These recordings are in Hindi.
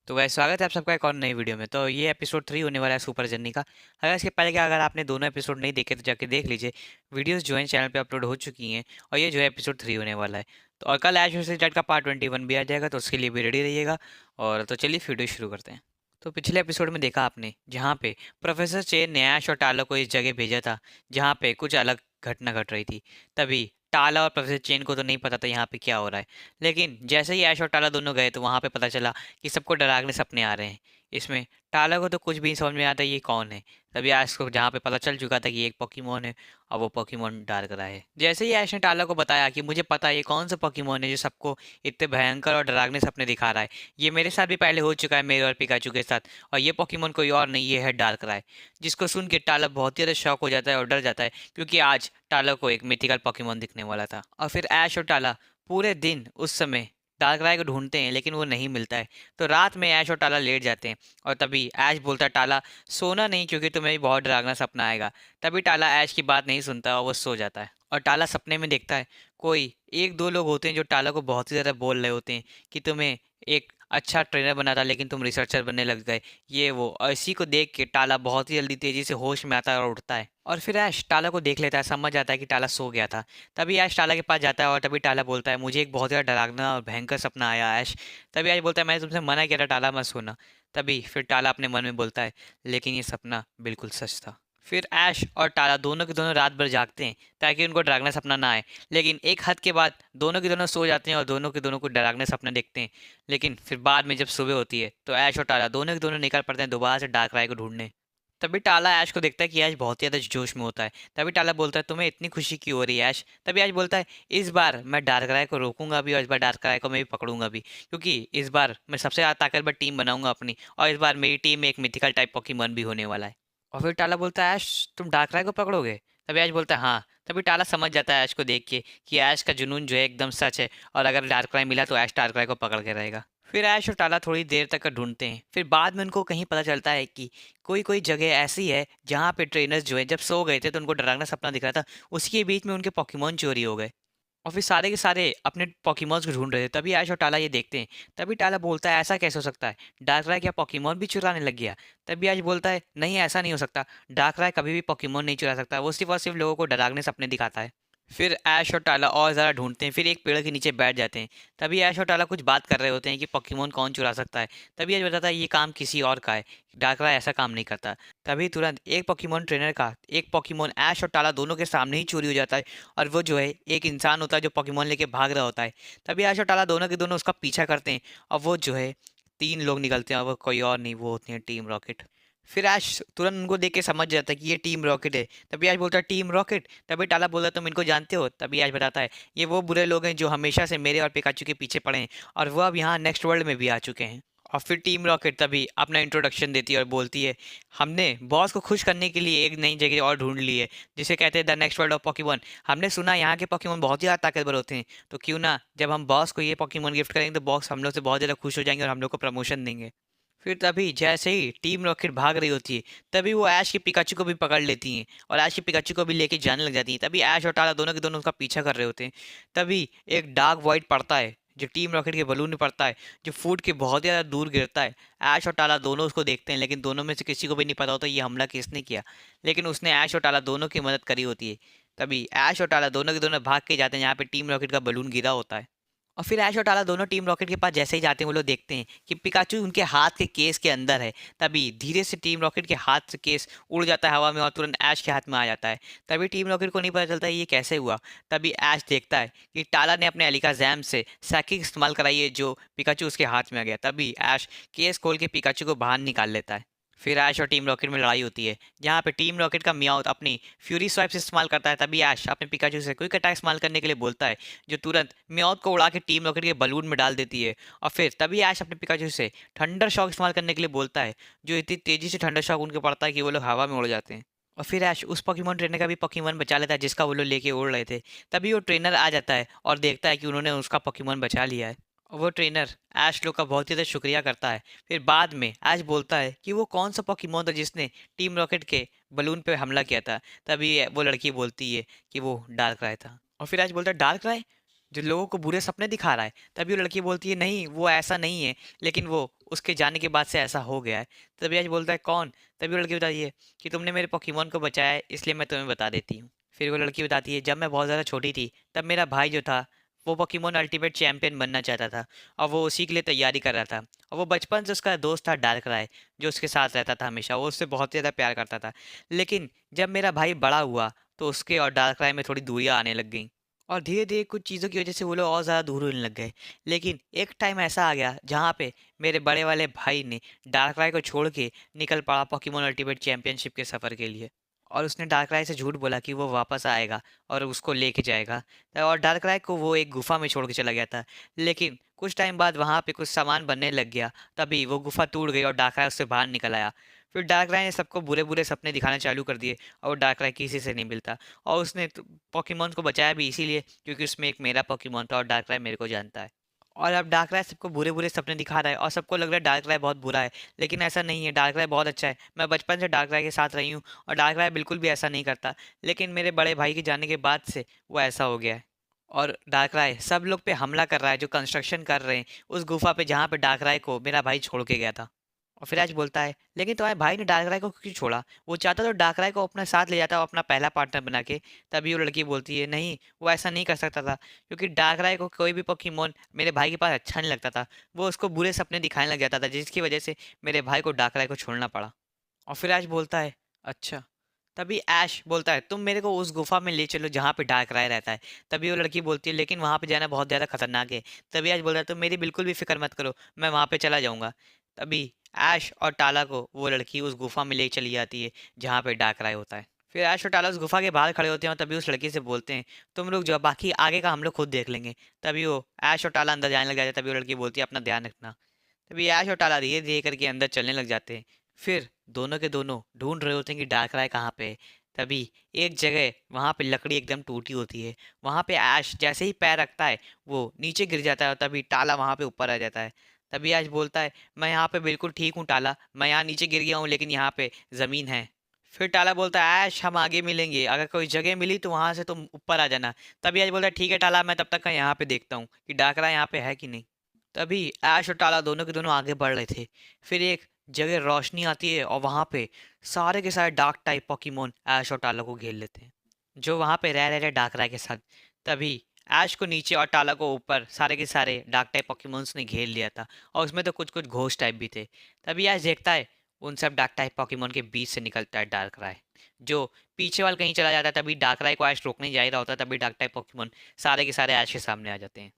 तो वह स्वागत है आप सबका एक और नई वीडियो में। तो ये एपिसोड 3 होने वाला है सुपर जर्नी का। अगर इसके पहले क्या, अगर आपने दोनों एपिसोड नहीं देखे तो जाके देख लीजिए। वीडियोस जो है चैनल पे अपलोड हो चुकी हैं और ये जो है एपिसोड 3 होने वाला है। तो और कल ऐश वर्सेस डेड का पार्ट 21 भी आ जाएगा, तो उसके लिए भी रेडी रहिएगा। और तो चलिए वीडियो शुरू करते हैं। तो पिछले एपिसोड में देखा आपने, जहाँ पे प्रोफेसर चेन ने ऐश और टाला को इस जगह भेजा था जहाँ पे कुछ अलग घटना घट रही थी। तभी टाला और प्रोफेसर चेन को तो नहीं पता था यहाँ पे क्या हो रहा है। लेकिन जैसे ही ऐश और टाला दोनों गए तो वहाँ पे पता चला कि सबको डरावने सपने आ रहे हैं। इसमें टाला को तो कुछ भी नहीं समझ में आता ये कौन है। तभी ऐश को जहाँ पे पता चल चुका था कि ये एक पोकेमोन है और वो पोकेमोन डार्कrai है। जैसे ही ऐश ने टाला को बताया कि मुझे पता है ये कौन सा पोकेमोन है जो सबको इतने भयंकर और डरावने सपने दिखा रहा है, ये मेरे साथ भी पहले हो चुका है, मेरे और पिकाचू के साथ, और ये पोकेमोन कोई और नहीं, ये है डार्कrai। जिसको सुन के टाला बहुत ही ज़्यादा शॉक हो जाता है और डर जाता है, क्योंकि आज टाला को एक मिथिकल पोकेमोन दिखने वाला था। और फिर ऐश और टाला पूरे दिन उस समय डार्कrai को ढूंढते हैं लेकिन वो नहीं मिलता है। तो रात में ऐश और टाला लेट जाते हैं और तभी ऐश बोलता है टाला सोना नहीं, क्योंकि तुम्हें भी बहुत डरावना सपना आएगा। तभी टाला ऐश की बात नहीं सुनता और वो सो जाता है। और टाला सपने में देखता है कोई एक दो लोग होते हैं जो टाला को बहुत ही ज़्यादा बोल रहे होते हैं कि तुम्हें एक अच्छा ट्रेनर बना था लेकिन तुम रिसर्चर बनने लग गए, ये वो। और इसी को देख के टाला बहुत ही जल्दी तेजी से होश में आता है और उठता है। और फिर ऐश टाला को देख लेता है, समझ जाता है कि टाला सो गया था। तभी ऐश टाला के पास जाता है और तभी टाला बोलता है मुझे एक बहुत ज़्यादा डरावना और भयंकर सपना आया ऐश। तभी ऐश बोलता है मैंने तुमसे मना किया था टाला मत सोना। तभी फिर टाला अपने मन में बोलता है लेकिन ये सपना बिल्कुल सच था। फिर ऐश और टाला दोनों के दोनों रात भर जागते हैं ताकि उनको डरावना सपना ना आए। लेकिन एक हद के बाद दोनों के दोनों सो जाते हैं और दोनों के दोनों को डरावने सपने देखते हैं। लेकिन फिर बाद में जब सुबह होती है तो ऐश और टाला दोनों के दोनों निकल पड़ते हैं दोबारा से डार्कrai को ढूंढने। तभी टाला ऐश को देखता है कि ऐश बहुत ही ज़्यादा जोश में होता है। तभी टाला बोलता है तुम्हें इतनी खुशी क्यों हो रही है ऐश। तभी ऐश बोलता है इस बार मैं डार्कrai को रोकूंगा भी और इस बार डार्कrai को मैं भी पकड़ूंगा भी, क्योंकि इस बार मैं सबसे ज़्यादा ताकतवर टीम बनाऊंगा अपनी, और इस बार मेरी टीम में एक मिथिकल टाइप पोकेमॉन भी होने वाला है। और फिर टाला बोलता है ऐश तुम डार्कrai को पकड़ोगे। तभी ऐश बोलता है हाँ। तभी टाला समझ जाता है ऐश को देख के कि ऐश का जुनून जो है एकदम सच है, और अगर डार्कrai मिला तो ऐश डार्कrai को पकड़ के रहेगा। फिर ऐश और टाला थोड़ी देर तक ढूंढते हैं। फिर बाद में उनको कहीं पता चलता है कि कोई कोई जगह ऐसी है जहाँ पे ट्रेनर्स जो है जब सो गए थे तो उनको डरावना सपना दिख रहा था, उसी के बीच में उनके पोकेमॉन चोरी हो गए। और फिर सारे के सारे अपने पोकेमॉन्स को ढूंढ रहे थे। तभी ऐश और टाला ये देखते हैं। तभी टाला बोलता है ऐसा कैसे हो सकता है, डार्कrai क्या पोकेमॉन भी चुराने लग गया। तभी ऐश बोलता है नहीं ऐसा नहीं हो सकता, डार्कrai कभी भी पोकेमॉन नहीं चुरा सकता, वो सिर्फ और सिर्फ लोगों को डरावने सपने दिखाता है। फिर ऐश और टाला और ज़्यादा ढूंढते हैं, फिर एक पेड़ के नीचे बैठ जाते हैं। तभी ऐश और टाला कुछ बात कर रहे होते हैं कि पोकेमॉन कौन चुरा सकता है। तभी ऐश बताता है ये काम किसी और का है, डार्कrai ऐसा काम नहीं करता। तभी तुरंत एक पोकेमॉन ट्रेनर का एक पोकेमॉन ऐश और टाला दोनों के सामने ही चोरी हो जाता है, और वो जो है एक इंसान होता है जो पोकेमॉन लेके भाग रहा होता है। तभी ऐश और टाला दोनों के दोनों उसका पीछा करते हैं, और वो जो है तीन लोग निकलते हैं और वो कोई और नहीं, वो होती है टीम रॉकेट। फिर ऐश तुरंत उनको देख के समझ जाता है कि ये टीम रॉकेट है। तभी ऐश बोलता है टीम रॉकेट। तभी टाला बोलता है तुम इनको जानते हो। तभी ऐश बताता है ये वो बुरे लोग हैं जो हमेशा से मेरे और पिकाचू के पीछे पड़े हैं, और वो अब यहाँ नेक्स्ट वर्ल्ड में भी आ चुके हैं। और फिर टीम रॉकेट तभी अपना इंट्रोडक्शन देती है और बोलती है हमने बॉस को खुश करने के लिए एक नई जगह और ढूंढ ली है, जिसे कहते हैं the next world of Pokemon. हमने सुना यहाँ के पोकेमॉन बहुत ही ज़्यादा ताकतवर होते हैं, तो क्यों ना जब हम बॉस को ये पोकेमॉन गिफ्ट करेंगे तो बॉस हम लोग से बहुत ज़्यादा खुश हो जाएंगे और हम लोग को प्रमोशन देंगे। फिर तभी जैसे ही टीम रॉकेट भाग रही होती है तभी वो ऐश के पिकाचू को भी पकड़ लेती हैं और ऐश के पिकाचू को भी लेके जाने लग जाती हैं। तभी ऐश और टाला दोनों के दोनों उसका पीछा कर रहे होते हैं। तभी एक डार्क वाइट पड़ता है जो टीम रॉकेट के बलून में पड़ता है, जो फूट के बहुत ज़्यादा दूर गिरता है। ऐश और टाला दोनों उसको देखते हैं, लेकिन दोनों में से किसी को भी नहीं पता होता ये हमला किसने किया, लेकिन उसने ऐश और टाला दोनों की मदद करी होती है। तभी ऐश और टाला दोनों के दोनों भाग के जाते हैं जहाँ पे टीम रॉकेट का बलून गिरा होता है। और फिर ऐश और टाला दोनों टीम रॉकेट के पास जैसे ही जाते हैं वो लोग देखते हैं कि पिकाचू उनके हाथ के केस के अंदर है। तभी धीरे से टीम रॉकेट के हाथ से केस उड़ जाता है हवा में और तुरंत ऐश के हाथ में आ जाता है। तभी टीम रॉकेट को नहीं पता चलता है ये कैसे हुआ। तभी ऐश देखता है कि टाला ने अपने एलिका जैम से साइकिक इस्तेमाल कराई है जो पिकाचू उसके हाथ में आ गया। तभी ऐश केस खोल के पिकाचू को बाहर निकाल लेता है। फिर ऐश और टीम रॉकेट में लड़ाई होती है जहाँ पे टीम रॉकेट का मियाओ अपनी फ्यूरी स्वाइप से इस्तेमाल करता है। तभी ऐश अपने पिकाचू से क्विक अटैक इस्तेमाल करने के लिए बोलता है, जो तुरंत म्याउथ को उड़ा के टीम रॉकेट के बलून में डाल देती है। और फिर तभी ऐश अपने पिकाचू से थंडर शॉक इस्तेमाल करने के लिए बोलता है, जो इतनी तेजी से थंडर शॉक उनको पड़ता है कि वो लोग हवा में उड़ जाते हैं। और फिर ऐश उस पोकेमॉन ट्रेनर का भी पोकेमॉन बचा लेता है जिसका वो लोग लेके उड़ रहे थे। तभी वो ट्रेनर आ जाता है और देखता है कि उन्होंने उसका पोकेमॉन बचा लिया है, और वो ट्रेनर ऐश लोग का बहुत ही ज़्यादा शुक्रिया करता है। फिर बाद में ऐश बोलता है कि वो कौन सा पोकेमॉन था जिसने टीम रॉकेट के बलून पे हमला किया था। तभी वो लड़की बोलती है कि वो डार्कrai था। और फिर ऐश बोलता है डार्कrai जो लोगों को बुरे सपने दिखा रहा है। तभी वो लड़की बोलती है नहीं वो ऐसा नहीं है, लेकिन वो उसके जाने के बाद से ऐसा हो गया है। तभी ऐश बोलता है कौन? तभी वो लड़की बताती है कि तुमने मेरे पोकेमोन को बचाया है, इसलिए मैं तुम्हें बता देती हूँ। फिर वो लड़की बताती है जब मैं बहुत ज़्यादा छोटी थी तब मेरा भाई जो था वो पोकेमोन अल्टीमेट चैंपियन बनना चाहता था और वो उसी के लिए तैयारी कर रहा था। और वो बचपन से उसका दोस्त था डार्कराय, जो उसके साथ रहता था हमेशा, वो उससे बहुत ज़्यादा प्यार करता था। लेकिन जब मेरा भाई बड़ा हुआ तो उसके और डार्कराय में थोड़ी दूरियां आने लग गई और धीरे धीरे कुछ चीज़ों की वजह से वो लोग और ज़्यादा दूर होने लग गए। लेकिन एक टाइम ऐसा आ गया जहाँ पे मेरे बड़े वाले भाई ने डार्कराय को छोड़ के निकल पड़ा पोकेमोन अल्टीमेट चैंपियनशिप के सफ़र के लिए। और उसने डार्कराय से झूठ बोला कि वो वापस आएगा और उसको लेके जाएगा। और डार्कराय को वो एक गुफा में छोड़ के चला गया था। लेकिन कुछ टाइम बाद वहाँ पे कुछ सामान बनने लग गया, तभी वो गुफा टूट गई और डार्कराय उससे बाहर निकल आया। फिर डार्कराय ने सबको बुरे बुरे सपने दिखाना चालू कर दिए और डार्कराय किसी से नहीं मिलता। और उसने पोकेमोन को बचाया भी इसीलिए क्योंकि उसमें एक मेरा पोकेमोन था और डार्कराय मेरे को जानता है। और अब डार्कराय सबको बुरे बुरे सपने दिखा रहा है और सबको लग रहा है डार्कराय बहुत बुरा है। लेकिन ऐसा नहीं है, डार्कराय बहुत अच्छा है। मैं बचपन से डार्कराय के साथ रही हूँ और डार्कराय बिल्कुल भी ऐसा नहीं करता। लेकिन मेरे बड़े भाई के जाने के बाद से वो ऐसा हो गया है। और डार्कराय सब लोग पे हमला कर रहा है जो कंस्ट्रक्शन कर रहे हैं उस गुफा पे जहाँ पे डार्कराय को मेरा भाई छोड़ के गया था। और फिर आज बोलता है लेकिन तुम्हारे भाई ने डार्कराय को क्यों छोड़ा? वो चाहता तो डार्कराय को अपने साथ ले जाता और अपना पहला पार्टनर बना के। तभी वो लड़की बोलती है नहीं, वो ऐसा नहीं कर सकता था क्योंकि डार्कराय को कोई भी पोकेमोन मेरे भाई के पास अच्छा नहीं लगता था। वो उसको बुरे सपने दिखाने लग जाता था जिसकी वजह से मेरे भाई को डार्कराय को छोड़ना पड़ा। और फिर ऐश बोलता है अच्छा। तभी ऐश बोलता है तुम मेरे को उस गुफा में ले चलो जहाँ पे डार्कराय रहता है। तभी वो लड़की बोलती है लेकिन वहाँ पे जाना बहुत ज़्यादा खतरनाक है। तभी ऐश बोलता है तुम मेरी बिल्कुल भी फिक्र मत करो, मैं वहाँ पे चला जाऊँगा। तभी ऐश और टाला को वो लड़की उस गुफा में ले चली जाती है जहाँ पे डार्कराय होता है। फिर ऐश और टाला उस गुफा के बाहर खड़े होते हैं और तभी उस लड़की से बोलते हैं तुम लोग जो बाकी आगे का हम लोग खुद देख लेंगे। तभी वो ऐश और टाला अंदर जाने लग जाते हैं। तभी वो लड़की बोलती है अपना ध्यान रखना। तभी ऐश और टाला धीरे धीरे करके अंदर चलने लग जाते हैं। फिर दोनों के दोनों ढूंढ रहे होते हैं कि डार्कराय कहाँ पे है। तभी एक जगह वहाँ पे लकड़ी एकदम टूटी होती है। वहाँ पे ऐश जैसे ही पैर रखता है वो नीचे गिर जाता है और तभी टाला वहाँ पे ऊपर आ जाता है। तभी ऐश बोलता है मैं यहाँ पे बिल्कुल ठीक हूँ टाला, मैं यहाँ नीचे गिर गया हूँ लेकिन यहाँ पे ज़मीन है। फिर टाला बोलता है ऐश हम आगे मिलेंगे, अगर कोई जगह मिली तो वहाँ से तुम ऊपर आ जाना। तभी ऐश बोलता है ठीक है टाला, मैं तब तक का यहाँ पे देखता हूँ कि डाकरा यहाँ पे है कि नहीं। तभी ऐश और टाला दोनों के दोनों आगे बढ़ रहे थे। फिर एक जगह रोशनी आती है और वहां पे सारे के सारे डार्क टाइप पोकेमोन ऐश और टाला को घेर लेते हैं जो वहां पे रह रहे थे डाकराय के साथ। तभी ऐश को नीचे और टाला को ऊपर सारे के सारे डार्क टाइप पोकेमोन्स ने घेर लिया था और उसमें तो कुछ कुछ घोस्ट टाइप भी थे। तभी ऐश देखता है उन सब डार्क टाइप पोकेमोन के बीच से निकलता है डार्कराय, जो पीछे वाल कहीं चला जाता है। तभी डार्कराय को ऐश रोकने जा ही रहा होता है, तभी डार्क टाइप पोकेमोन सारे के सारे ऐश के सामने आ जाते हैं।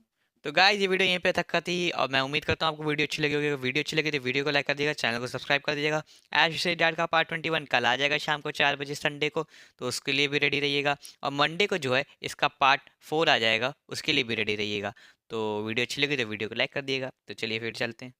तो गाइस ये वीडियो यहीं पे तक का थी और मैं उम्मीद करता हूँ आपको वीडियो अच्छी लगी होगी। अगर वीडियो अच्छी लगी तो वीडियो को लाइक कर दीजिएगा, चैनल को सब्सक्राइब कर दीजिएगा। एश विशेष डैड का पार्ट 21 कल आ जाएगा शाम को 4 बजे संडे को, तो उसके लिए भी रेडी रहिएगा। और मंडे को जो है इसका पार्ट 4 आ जाएगा, उसके लिए भी रेडी रहिएगा। तो वीडियो अच्छी लगी तो वीडियो को लाइक कर दिएगा। तो चलिए फिर चलते हैं।